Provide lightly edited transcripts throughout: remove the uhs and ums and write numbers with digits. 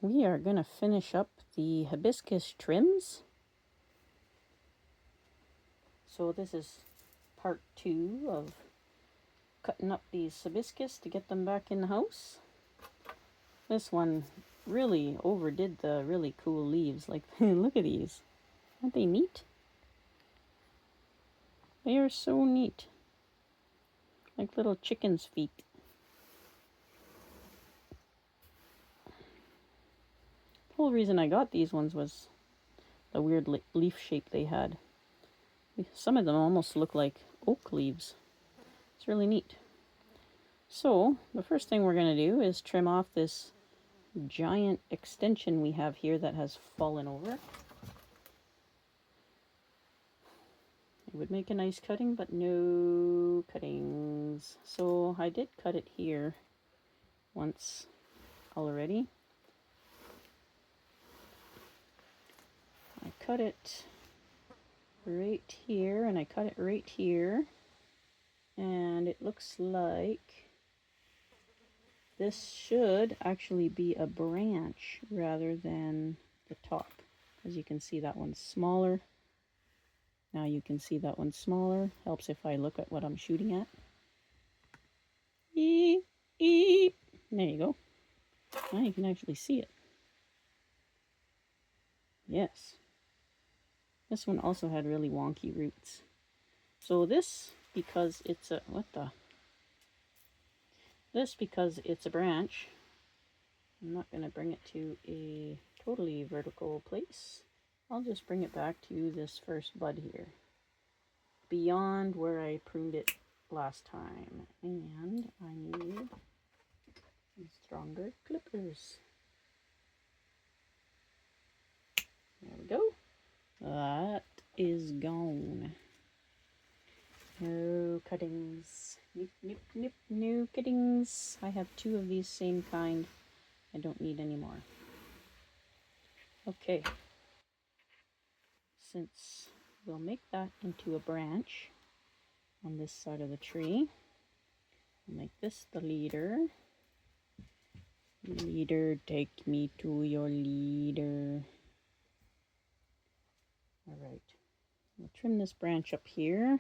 we are going to finish up the hibiscus trims. So this is part 2 of cutting up these hibiscus to get them back in the house. This one really overdid the really cool leaves. Like, look at these. Aren't they neat? They are so neat. Like little chicken's feet. The whole reason I got these ones was the weird leaf shape they had. Some of them almost look like oak leaves. It's really neat. So the first thing we're going to do is trim off this giant extension we have here that has fallen over. It would make a nice cutting, but no cuttings. So I did cut it here once already. I cut it right here, and I cut it right here, and it looks like this should actually be a branch rather than the top. As you can see, that one's smaller. Now you can see that one's smaller. Helps if I look at what I'm shooting at. Eep, eep. There you go. Now you can actually see it. Yes. This one also had really wonky roots. So this, because it's a, because it's a branch, I'm not going to bring it to a totally vertical place. I'll just bring it back to this first bud here, beyond where I pruned it last time. And I need some stronger clippers. There we go. That is gone. No cuttings. Nope, nope, nope, no cuttings. I have 2 of these same kind. I don't need any more. Okay. Since we'll make that into a branch on this side of the tree, I'll make this the leader. Leader, take me to your leader. Alright. We'll trim this branch up here.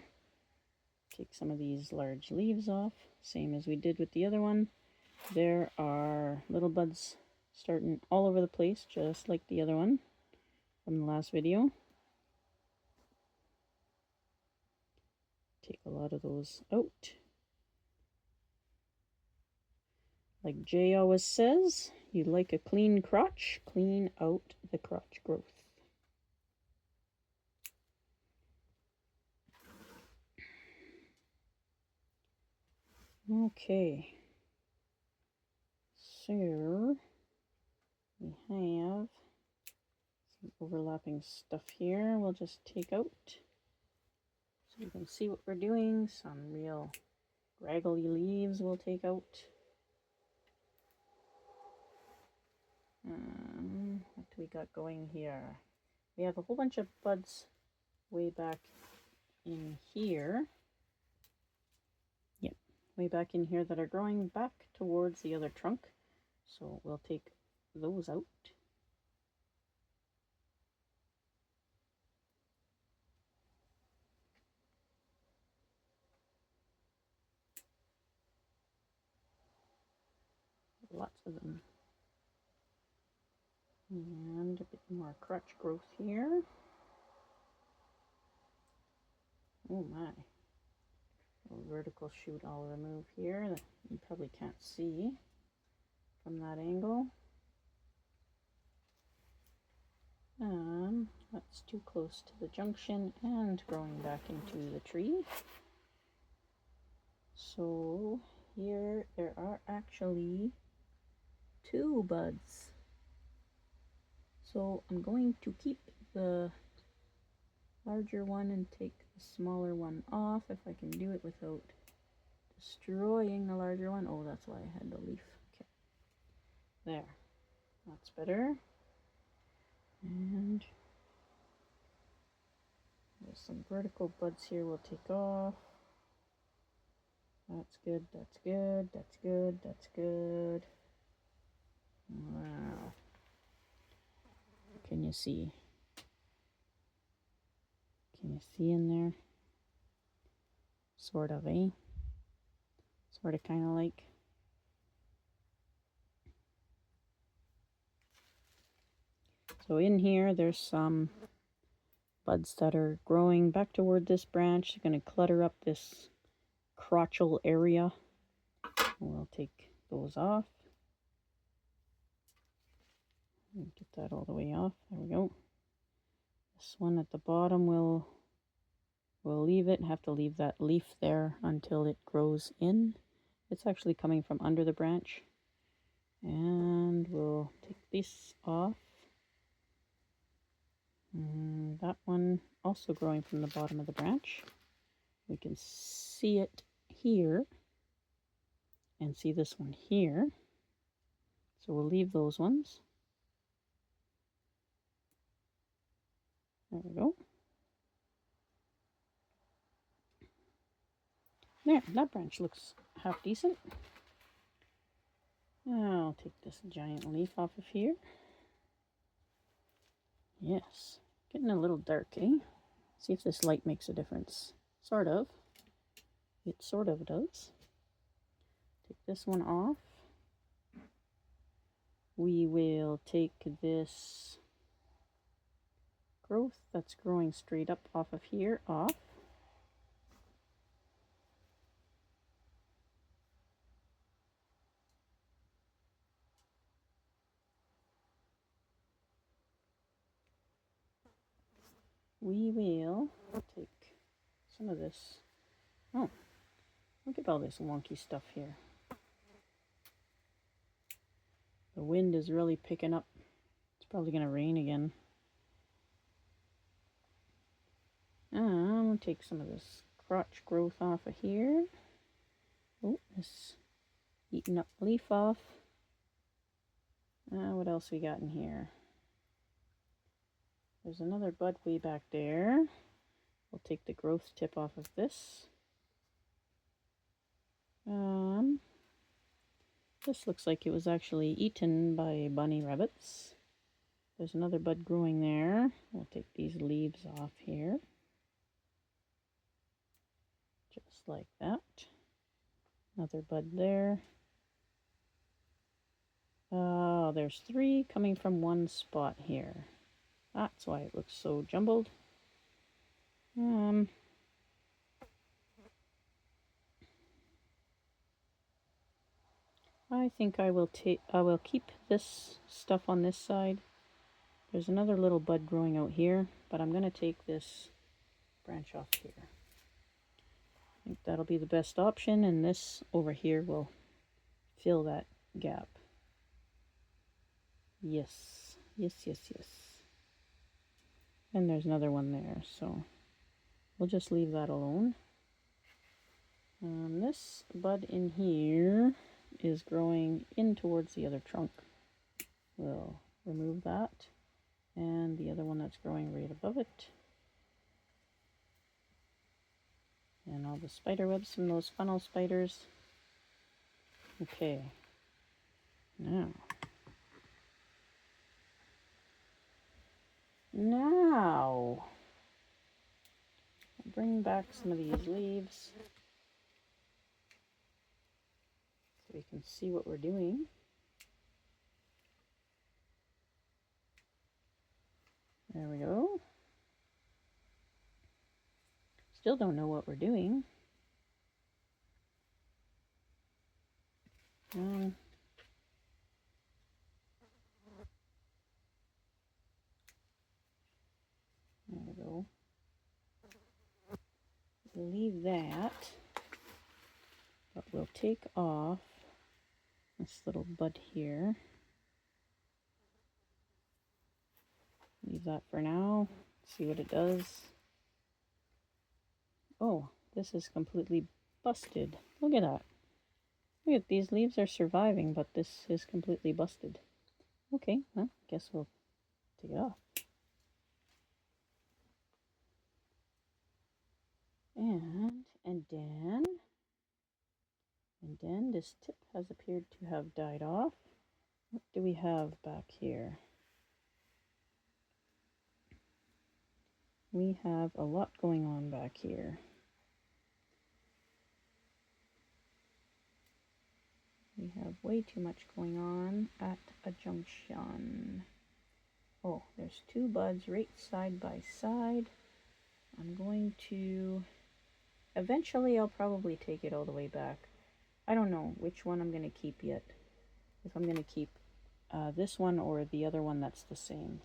Take some of these large leaves off, same as we did with the other one. There are little buds starting all over the place, just like the other one from the last video. Take a lot of those out. Like Jay always says, you like a clean crotch, clean out the crotch growth. Okay, so we have some overlapping stuff here. We'll just take out so you can see what we're doing. Some real raggedy leaves we'll take out. What do we got going here? We have a whole bunch of buds way back in here. Yep, way back in here that are growing back towards the other trunk. So we'll take those out. Lots of them. And a bit more crotch growth here. Oh my. A vertical shoot I'll remove here that you probably can't see from that angle. That's too close to the junction and growing back into the tree. So here there are actually 2 buds. So I'm going to keep the larger one and take the smaller one off if I can do it without destroying the larger one. Oh, that's why I had the leaf. Okay. There. That's better. And there's some vertical buds here we'll take off. That's good, that's good, that's good, that's good. Wow. can you see? Can you see in there? Sort of, eh? Sort of, kind of like. So in here, there's some buds that are growing back toward this branch. They're going to clutter up this crotchal area. We'll take those off. Get that all the way off. There we go. This one at the bottom we'll leave it. Have to leave that leaf there until it grows in. It's actually coming from under the branch. And we'll take this off. And that one also growing from the bottom of the branch. We can see it here and see this one here. So we'll leave those ones. There we go. There, that branch looks half decent. I'll take this giant leaf off of here. Yes, getting a little dark, eh? See if this light makes a difference. Sort of. It sort of does. Take this one off. We will take this growth that's growing straight up off of here off. We will take some of this. Oh, look at all this wonky stuff here. The wind is really picking up. It's probably going to rain again. I'm going to take some of this crotch growth off of here. Oh, this eaten up leaf off. What else we got in here? There's another bud way back there. We'll take the growth tip off of this. This looks like it was actually eaten by bunny rabbits. There's another bud growing there. We'll take these leaves off here. Just like that. Another bud there. Oh, there's 3 coming from one spot here. That's why it looks so jumbled. I think I will keep this stuff on this side. There's another little bud growing out here, but I'm going to take this branch off here. I think that'll be the best option, and this over here will fill that gap. Yes, yes, yes, yes. And there's another one there, so we'll just leave that alone. This bud in here is growing in towards the other trunk. We'll remove that. And the other one that's growing right above it. And all the spider webs from those funnel spiders. Okay. Now I'll bring back some of these leaves so we can see what we're doing. There we go. Still don't know what we're doing. There we go. We'll leave that, but we'll take off this little bud here. Leave that for now. See what it does. Oh, this is completely busted. Look at that. Look at these leaves are surviving, but this is completely busted. Okay, well, guess we'll take it off. And then this tip has appeared to have died off. What do we have back here? we have a lot going on back here. We have way too much going on at a junction. Oh, there's two buds right side by side. I'm going to... Eventually I'll probably take it all the way back. I don't know which one I'm going to keep yet. If I'm going to keep this one or the other one that's the same.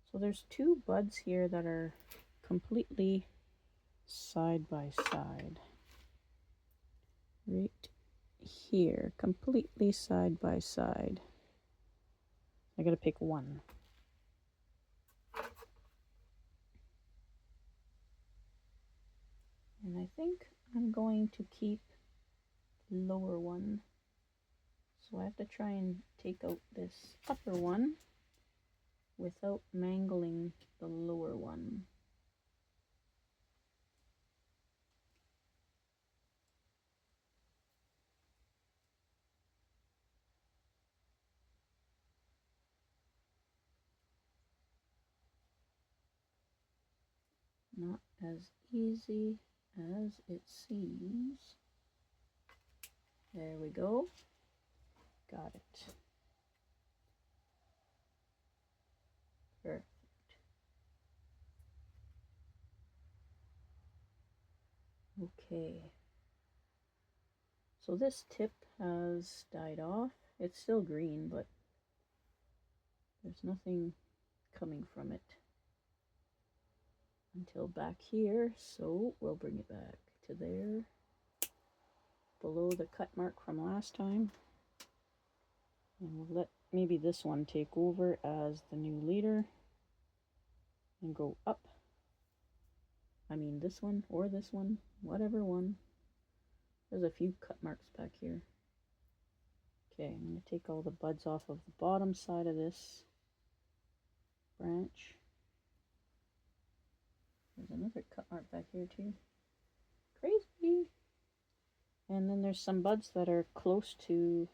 So there's two buds here that are completely side by side. Right here, completely side by side. I gotta pick one. And I think I'm going to keep the lower one. So I have to try and take out this upper one without mangling the lower one. Not as easy as it seems. There we go. Got it. Perfect. Okay. So this tip has died off. It's still green, but there's nothing coming from it until back here. So we'll bring it back to there, below the cut mark from last time. And we'll let maybe this one take over as the new leader and go up. I mean this one or this one, whatever one. There's a few cut marks back here. Okay, I'm going to take all the buds off of the bottom side of this branch. There's another cut mark back here too. Crazy! And then there's some buds that are close to...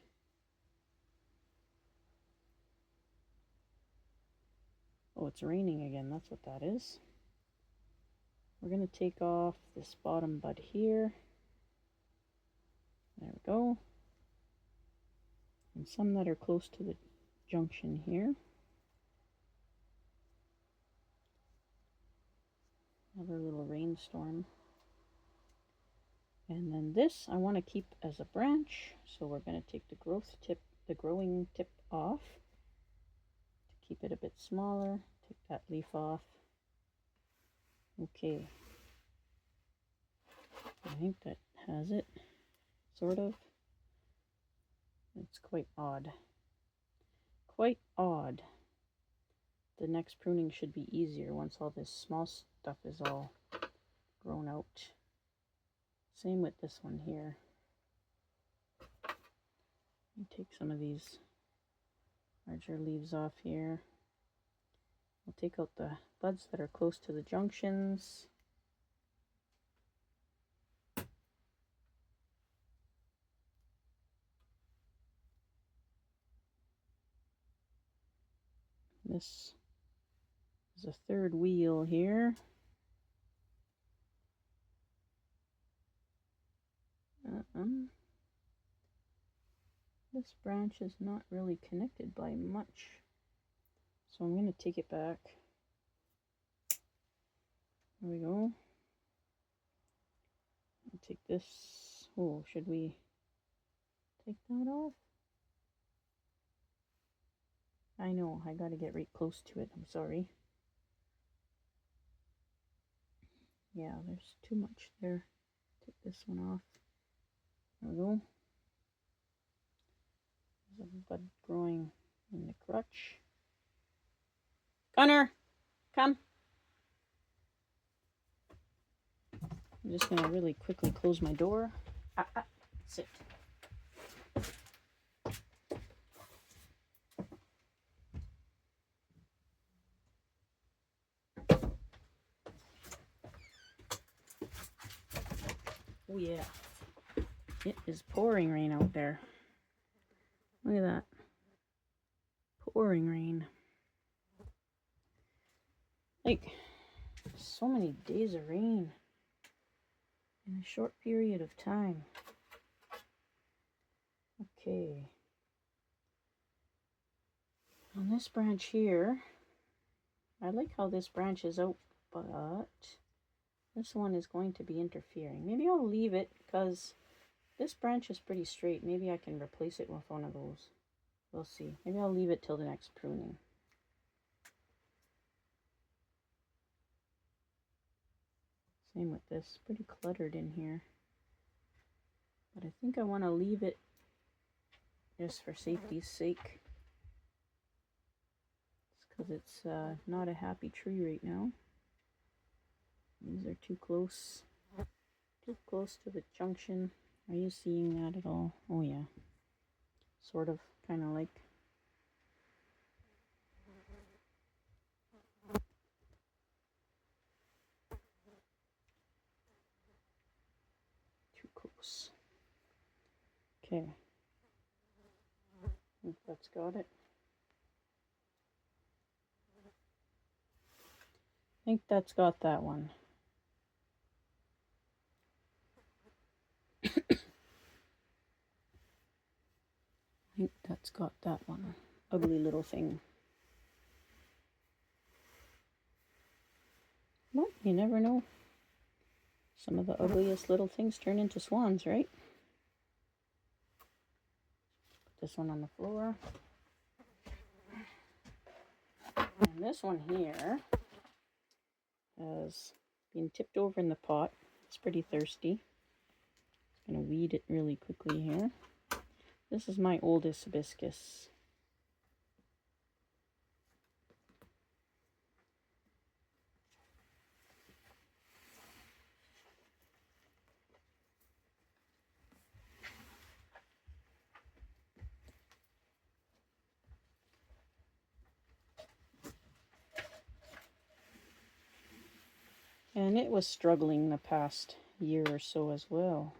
Oh, it's raining again. That's what that is. We're going to take off this bottom bud here. There we go. And some that are close to the junction here. Another little rainstorm. And then this I want to keep as a branch, so we're going to take the growing tip off to keep it a bit smaller. Take that leaf off. Okay. I think that has it, sort of. It's quite odd. Quite odd. The next pruning should be easier once all this small stuff is all grown out. Same with this one here. Take some of these larger leaves off here. We'll take out the buds that are close to the junctions. This is a third wheel here. This branch is not really connected by much, so I'm going to take it back. There we go. I'll take this. Oh, should we take that off? I know, I got to get right close to it. I'm sorry. Yeah, there's too much there. Take this one off. There we go. There's a bud growing in the crutch. Connor, come. I'm just going to really quickly close my door. Sit. Oh yeah, it is pouring rain out there. Look at that. Pouring rain. Like, so many days of rain in a short period of time. Okay. On this branch here, I like how this branch is out, but this one is going to be interfering. Maybe I'll leave it because this branch is pretty straight. Maybe I can replace it with one of those. We'll see. Maybe I'll leave it till the next pruning. Same with this. Pretty cluttered in here. But I think I want to leave it just for safety's sake. Because it's not a happy tree right now. These are too close to the junction. Are you seeing that at all? Oh yeah, sort of, kind of like. Too close. Okay, I think that's got it. I think that's got that one. I think that's got that one. Ugly little thing. Well, you never know. Some of the ugliest little things turn into swans, right? Put this one on the floor. And this one here has been tipped over in the pot. It's pretty thirsty. Just going to weed it really quickly here. This is my oldest hibiscus. And it was struggling the past year or so as well.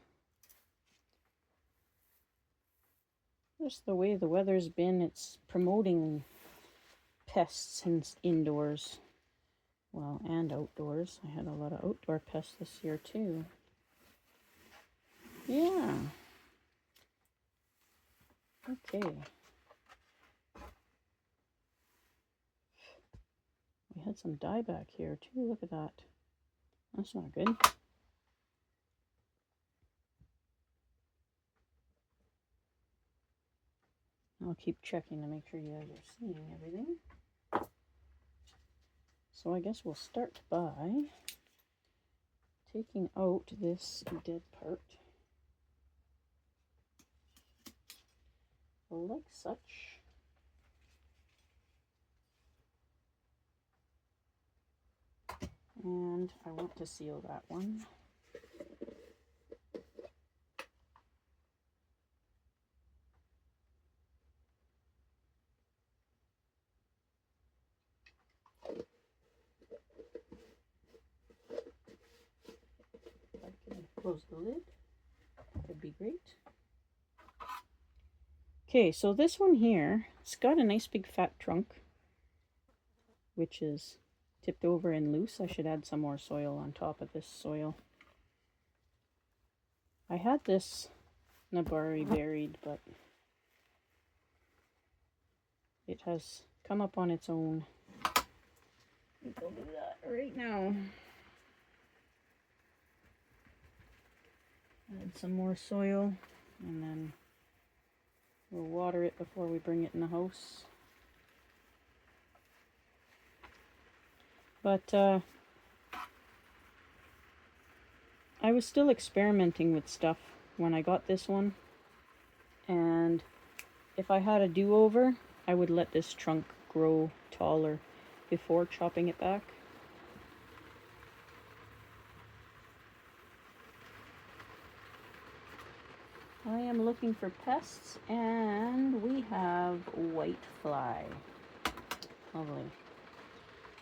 Just the way the weather's been, it's promoting pests indoors. Well, and outdoors. I had a lot of outdoor pests this year too. Yeah. Okay. We had some dieback here too. Look at that. That's not good. I'll keep checking to make sure you guys are seeing everything. So I guess we'll start by taking out this dead part. Like such. And I want to seal that one. If I can close the lid, that'd be great. Okay, so this one here, it's got a nice big fat trunk, which is tipped over and loose. I should add some more soil on top of this soil. I had this nabari buried, but it has come up on its own. We'll do that right now. Add some more soil, and then we'll water it before we bring it in the house. But I was still experimenting with stuff when I got this one, and if I had a do-over, I would let this trunk grow taller before chopping it back. I am looking for pests, and we have whitefly. Lovely.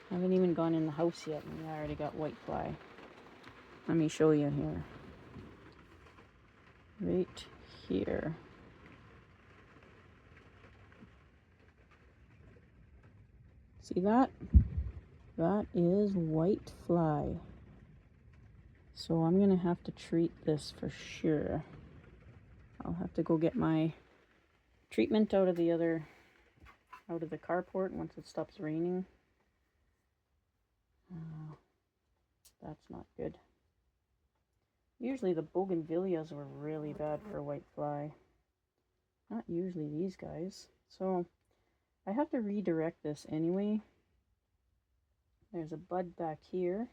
I haven't even gone in the house yet, and we already got whitefly. Let me show you here. Right here. See that? That is white fly. So I'm gonna have to treat this for sure. I'll have to go get my treatment out of the carport once it stops raining. That's not good. Usually the bougainvilleas were really bad for white fly. Not usually these guys. So I have to redirect this anyway. There's a bud back here.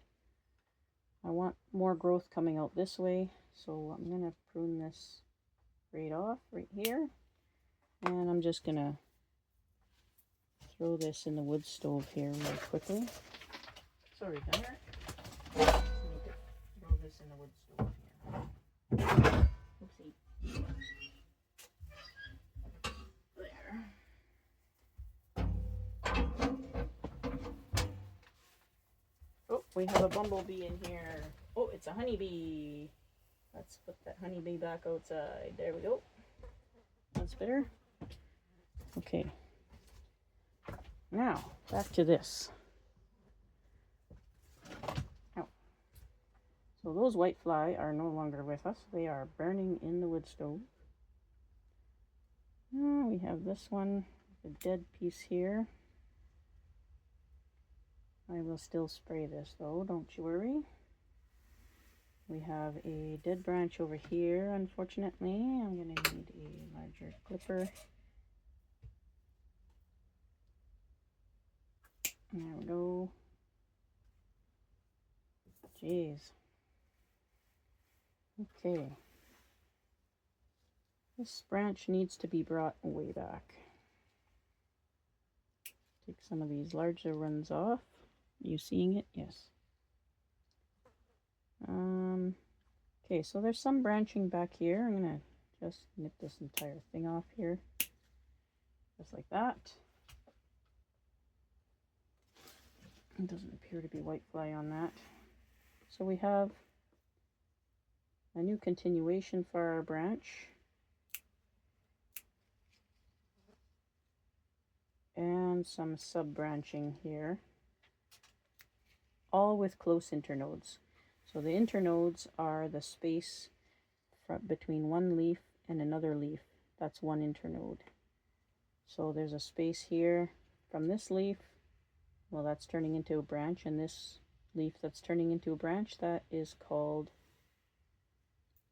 I want more growth coming out this way, so I'm going to prune this right off right here. And I'm just going to throw this in the wood stove here really quickly. Sorry, Gunner. I need to throw this in the wood stove here. Oopsie. Oh, we have a bumblebee in here. Oh, it's a honeybee. Let's put that honeybee back outside. There we go. That's better. Okay. Now, back to this. Oh. So those white fly are no longer with us. They are burning in the wood stove. We have this one, the dead piece here. I will still spray this though, don't you worry. We have a dead branch over here, unfortunately. I'm going to need a larger clipper. There we go. Jeez. Okay. This branch needs to be brought way back. Take some of these larger ones off. You seeing it? Yes. Okay, so there's some branching back here. I'm going to just nip this entire thing off here. Just like that. It doesn't appear to be whitefly on that. So we have a new continuation for our branch. And some sub-branching here. All with close internodes. So the internodes are the space between one leaf and another leaf. That's one internode. So there's a space here from this leaf. Well, that's turning into a branch, and this leaf that's turning into a branch, that is called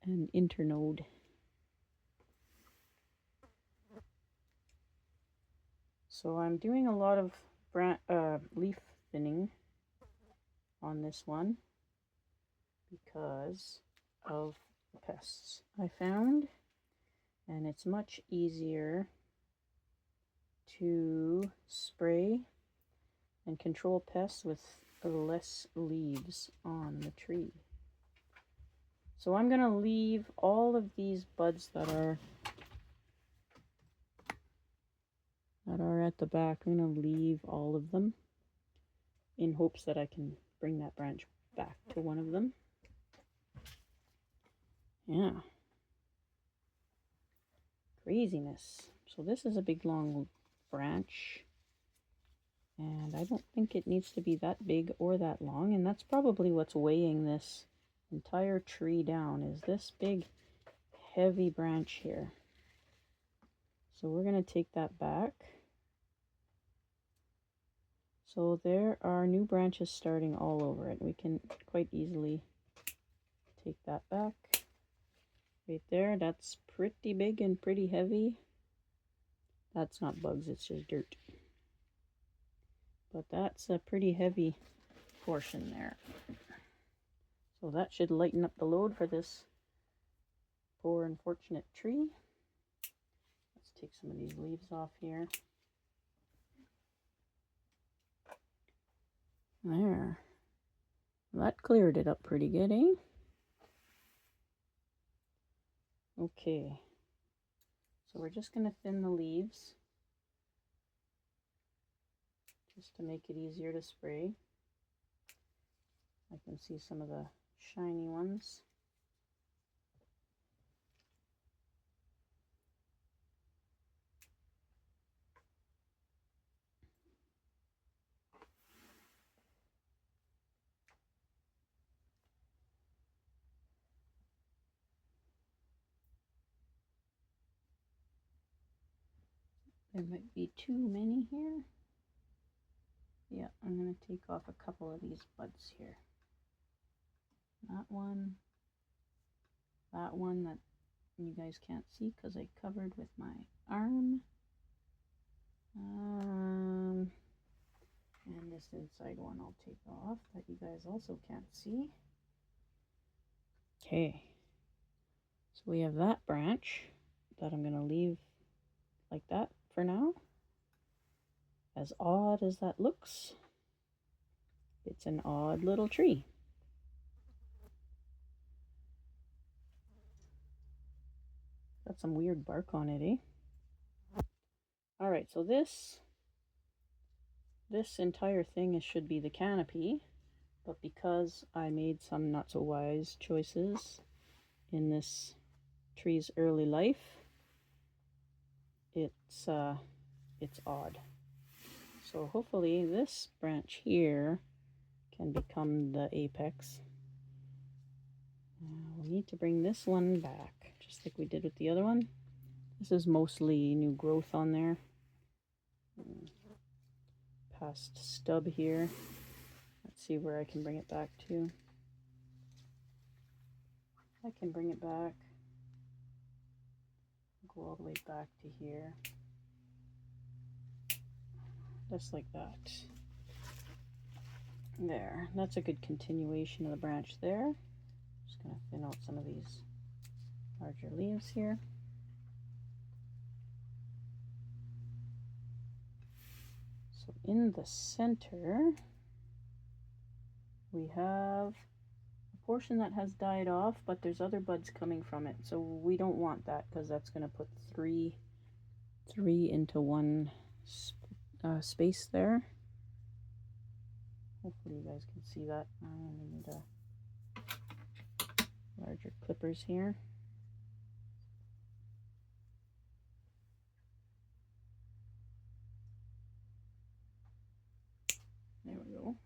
an internode. So I'm doing a lot of leaf thinning on this one because of the pests I found, and it's much easier to spray and control pests with less leaves on the tree. So I'm going to leave all of these buds that are at the back. I'm going to leave all of them in hopes that I can bring that branch back to one of them. Yeah. Craziness. So this is a big long branch, and I don't think it needs to be that big or that long, and that's probably what's weighing this entire tree down, is this big heavy branch here. So we're going to take that back. So there are new branches starting all over it. We can quite easily take that back. Right there, that's pretty big and pretty heavy. That's not bugs, it's just dirt. But that's a pretty heavy portion there. So that should lighten up the load for this poor unfortunate tree. Let's take some of these leaves off here. There. That cleared it up pretty good, eh? Okay. So we're just going to thin the leaves just to make it easier to spray. I can see some of the shiny ones. There might be too many here. Yeah, I'm going to take off a couple of these buds here. That one that you guys can't see because I covered with my arm. And this inside one I'll take off that you guys also can't see. Okay, so we have that branch that I'm going to leave like that for now. As odd as that looks, it's an odd little tree. Got some weird bark on it, eh? Alright, so this entire thing should be the canopy, but because I made some not so wise choices in this tree's early life, it's odd. So hopefully this branch here can become the apex. We need to bring this one back, just like we did with the other one. This is mostly new growth on there. Past stub here. Let's see where I can bring it back to. I can bring it back. Go all the way back to here. Just like that. There. That's a good continuation of the branch there. Just going to thin out some of these larger leaves here. So in the center, we have a portion that has died off, but there's other buds coming from it. So we don't want that because that's going to put three into one space there. Hopefully you guys can see that. I need larger clippers here. There we go.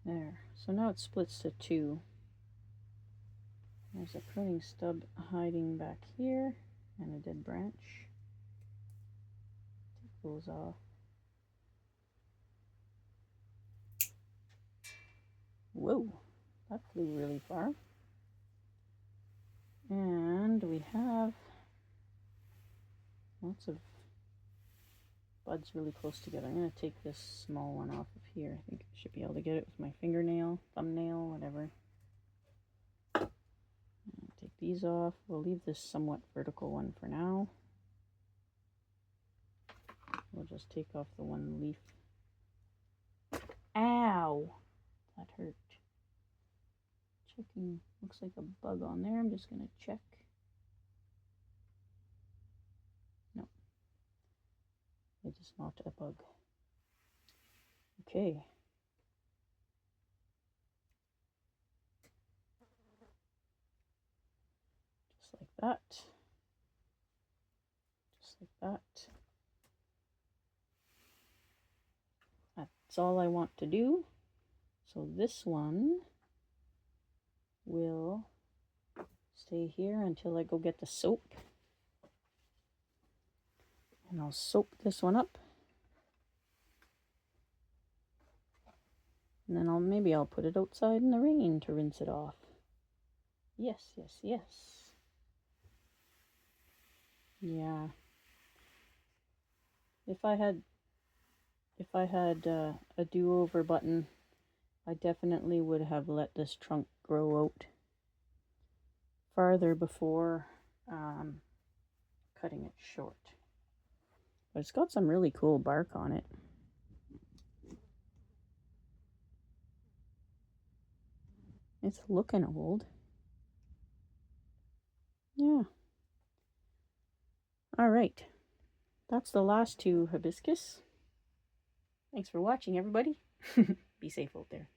There. So now it splits to two. There's a pruning stub hiding back here and a dead branch. Take those off. Whoa, that flew really far. And we have lots of buds really close together. I'm going to take this small one off of here. I think I should be able to get it with my fingernail, thumbnail, whatever. Take these off. We'll leave this somewhat vertical one for now. We'll just take off the one leaf. Ow! That hurt. Checking. Looks like a bug on there. I'm just going to check. No. It is not a bug. Okay. Just like that. Just like that. That's all I want to do. So this one will stay here until I go get the soap. And I'll soap this one up. And then maybe I'll put it outside in the rain to rinse it off. Yes, yes, yes. Yeah. If I had a do-over button, I definitely would have let this trunk grow out farther before cutting it short. But it's got some really cool bark on it. It's looking old. Yeah. All right. That's the last two hibiscus. Thanks for watching, everybody. Be safe out there.